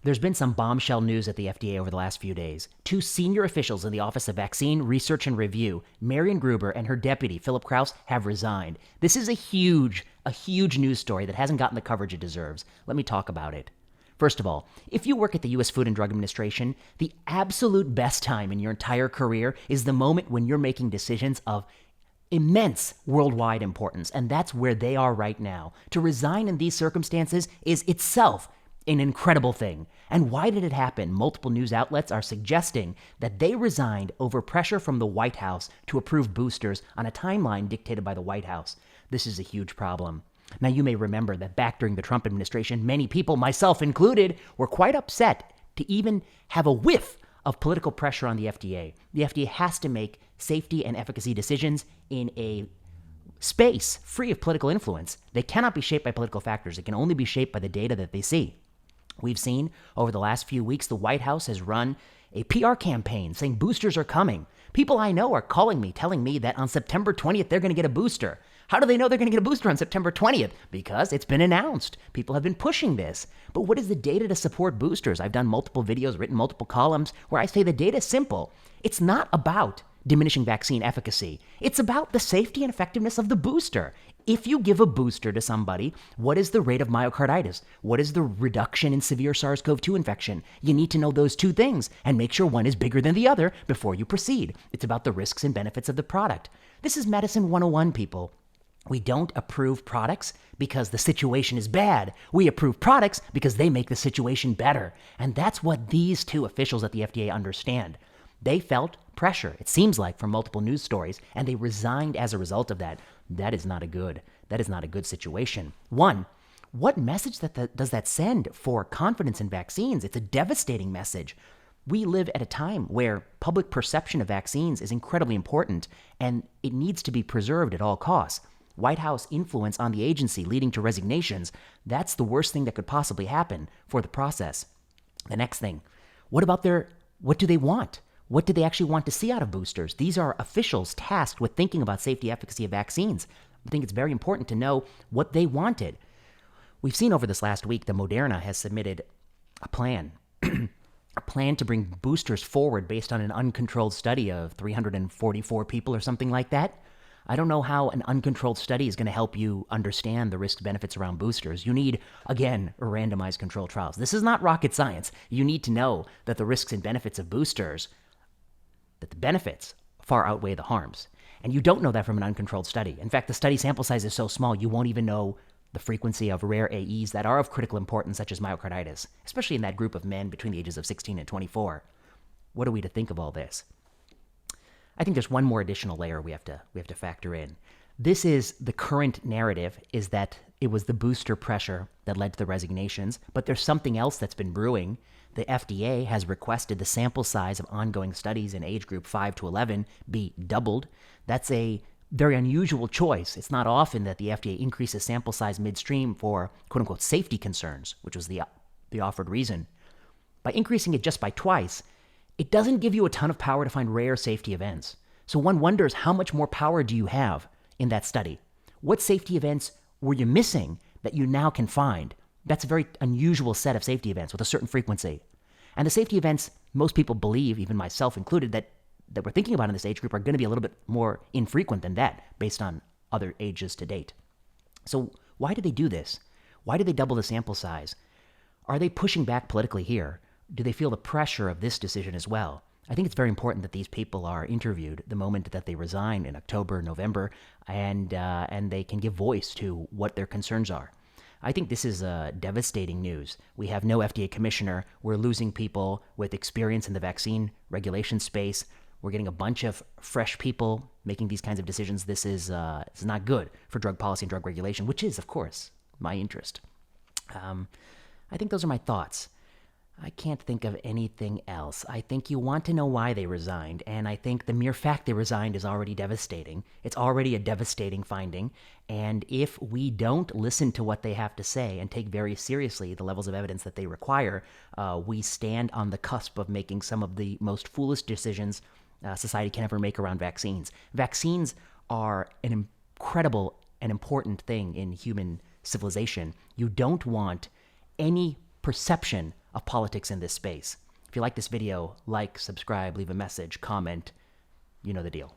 There's been some bombshell news at the FDA over the last few days. Two senior officials in the Office of Vaccine Research and Review, Marion Gruber and her deputy, Philip Krause, have resigned. This is a huge news story that hasn't gotten the coverage it deserves. Let me talk about it. First of all, if you work at the U.S. Food and Drug Administration, the absolute best time in your entire career is the moment when you're making decisions of immense worldwide importance, and that's where they are right now. To resign in these circumstances is itself an incredible thing. And why did it happen? Multiple news outlets are suggesting that they resigned over pressure from the White House to approve boosters on a timeline dictated by the White House. This is a huge problem. Now, you may remember that back during the Trump administration, many people, myself included, were quite upset to even have a whiff of political pressure on the FDA. The FDA has to make safety and efficacy decisions in a space free of political influence. They cannot be shaped by political factors. It can only be shaped by the data that they see. We've seen over the last few weeks, the White House has run a PR campaign saying boosters are coming. People I know are calling me, telling me that on September 20th, they're going to get a booster. How do they know they're going to get a booster on September 20th? Because it's been announced. People have been pushing this. But what is the data to support boosters? I've done multiple videos, written multiple columns where I say the data is simple. It's not about diminishing vaccine efficacy. It's about the safety and effectiveness of the booster. If you give a booster to somebody, what is the rate of myocarditis? What is the reduction in severe SARS-CoV-2 infection? You need to know those two things and make sure one is bigger than the other before you proceed. It's about the risks and benefits of the product. This is medicine 101, people. We don't approve products because the situation is bad. We approve products because they make the situation better. And that's what these two officials at the FDA understand. They felt pressure, it seems like, from multiple news stories, and they resigned as a result of that. That is not a good situation. One, what message does that send for confidence in vaccines? It's a devastating message. We live at a time where public perception of vaccines is incredibly important, and it needs to be preserved at all costs. White House influence on the agency leading to resignations, that's the worst thing that could possibly happen for the process. The next thing, what do they want? What do they actually want to see out of boosters? These are officials tasked with thinking about safety efficacy of vaccines. I think it's very important to know what they wanted. We've seen over this last week that Moderna has submitted a plan, a plan to bring boosters forward based on an uncontrolled study of 344 people or something like that. I don't know how an uncontrolled study is going to help you understand the risk benefits around boosters. You need, again, randomized controlled trials. This is not rocket science. You need to know that the risks and benefits of boosters, that the benefits far outweigh the harms. And you don't know that from an uncontrolled study. In fact, the study sample size is so small, you won't even know the frequency of rare AEs that are of critical importance, such as myocarditis, especially in that group of men between the ages of 16 and 24. What are we to think of all this? I think there's one more additional layer we have to factor in. This is the current narrative, is that it was the booster pressure that led to the resignations, but there's something else that's been brewing. The FDA has requested the sample size of ongoing studies in age group 5 to 11 be doubled. That's a very unusual choice. It's not often that the FDA increases sample size midstream for quote-unquote safety concerns, which was the offered reason. By increasing it just by twice, it doesn't give you a ton of power to find rare safety events. So one wonders, how much more power do you have in that study? What safety events were you missing that you now can find? That's a very unusual set of safety events with a certain frequency. And the safety events, most people believe, even myself included, that we're thinking about in this age group are going to be a little bit more infrequent than that based on other ages to date. So why did they do this? Why did they double the sample size? Are they pushing back politically here? Do they feel the pressure of this decision as well? I think it's very important that these people are interviewed the moment that they resign in October, November, and they can give voice to what their concerns are. I think this is devastating news. We have no FDA commissioner. We're losing people with experience in the vaccine regulation space. We're getting a bunch of fresh people making these kinds of decisions. This is not good for drug policy and drug regulation, which is, of course, my interest. I think those are my thoughts. I can't think of anything else. I think you want to know why they resigned, and I think the mere fact they resigned is already devastating. It's already a devastating finding, and if we don't listen to what they have to say and take very seriously the levels of evidence that they require, we stand on the cusp of making some of the most foolish decisions society can ever make around vaccines. Vaccines are an incredible and important thing in human civilization. You don't want any perception of politics in this space. If you like this video, like, subscribe, leave a message, comment. You know the deal.